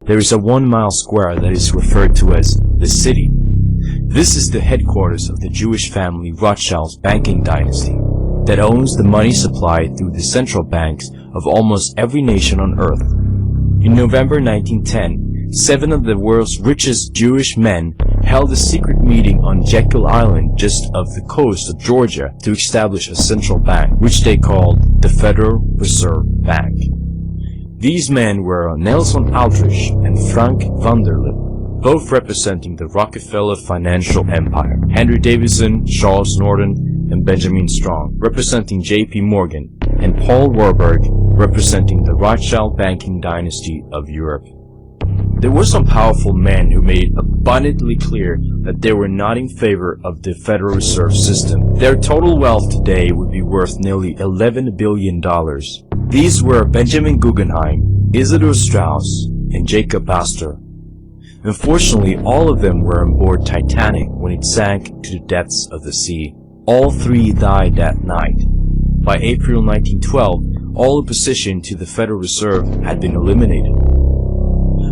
there is a 1-mile square that is referred to as the City. This is the headquarters of the Jewish family Rochelle's banking dynasty that owns the money supply through the central banks of almost every nation on earth. In November 1910, 7 of the world's richest Jewish men held a secret meeting on Jekyll Island just off the coast of Georgia to establish a central bank, which they called the Federal Reserve Bank. These men were Nelson Aldrich and Frank Vanderlip, both representing the Rockefeller financial empire, Henry Davidson, Charles Norton, and Benjamin Strong, representing J.P. Morgan, and Paul Warburg, representing the Rothschild banking dynasty of Europe. There were some powerful men who made it abundantly clear that they were not in favor of the Federal Reserve System. Their total wealth today would be worth nearly $11 billion. These were Benjamin Guggenheim, Isidor Straus, and Jacob Astor. Unfortunately, all of them were on board Titanic when it sank to the depths of the sea. All 3 died that night. By April 1912, all opposition to the Federal Reserve had been eliminated.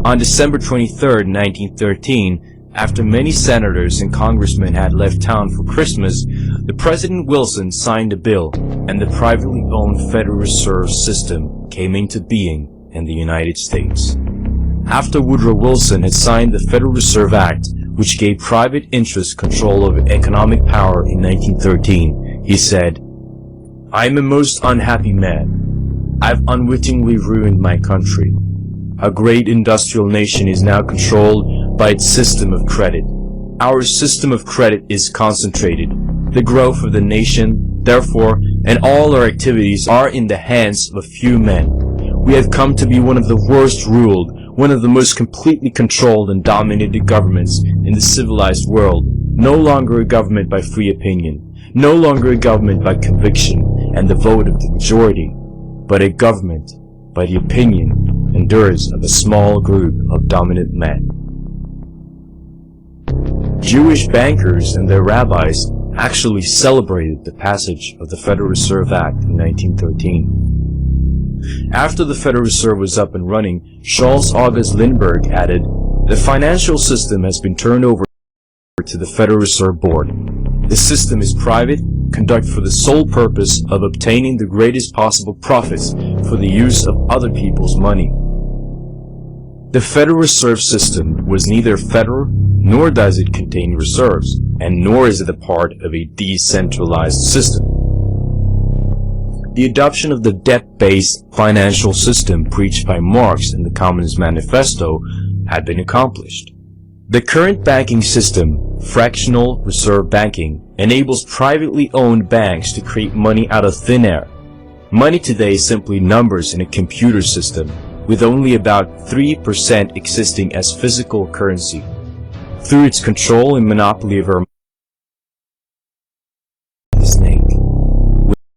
On December 23, 1913, after many senators and congressmen had left town for Christmas, the President Wilson signed a bill, and the privately owned Federal Reserve System came into being in the United States. After Woodrow Wilson had signed the Federal Reserve Act, which gave private interests control over economic power in 1913, he said, "I am a most unhappy man. I've unwittingly ruined my country. A great industrial nation is now controlled by its system of credit. Our system of credit is concentrated. The growth of the nation, therefore, and all our activities are in the hands of a few men. We have come to be one of the worst ruled, one of the most completely controlled and dominated governments in the civilized world, no longer a government by free opinion, no longer a government by conviction and the vote of the majority, but a government by the opinion and endurance of a small group of dominant men." Jewish bankers and their rabbis actually celebrated the passage of the Federal Reserve Act in 1913. After the Federal Reserve was up and running, Charles August Lindbergh added, "The financial system has been turned over to the Federal Reserve Board. The system is private, conducted for the sole purpose of obtaining the greatest possible profits for the use of other people's money." The Federal Reserve System was neither federal, nor does it contain reserves, and nor is it a part of a decentralized system. The adoption of the debt-based financial system preached by Marx in the Communist Manifesto had been accomplished. The current banking system, fractional reserve banking, enables privately owned banks to create money out of thin air. Money today is simply numbers in a computer system, with only about 3% existing as physical currency. Through its control and monopoly of our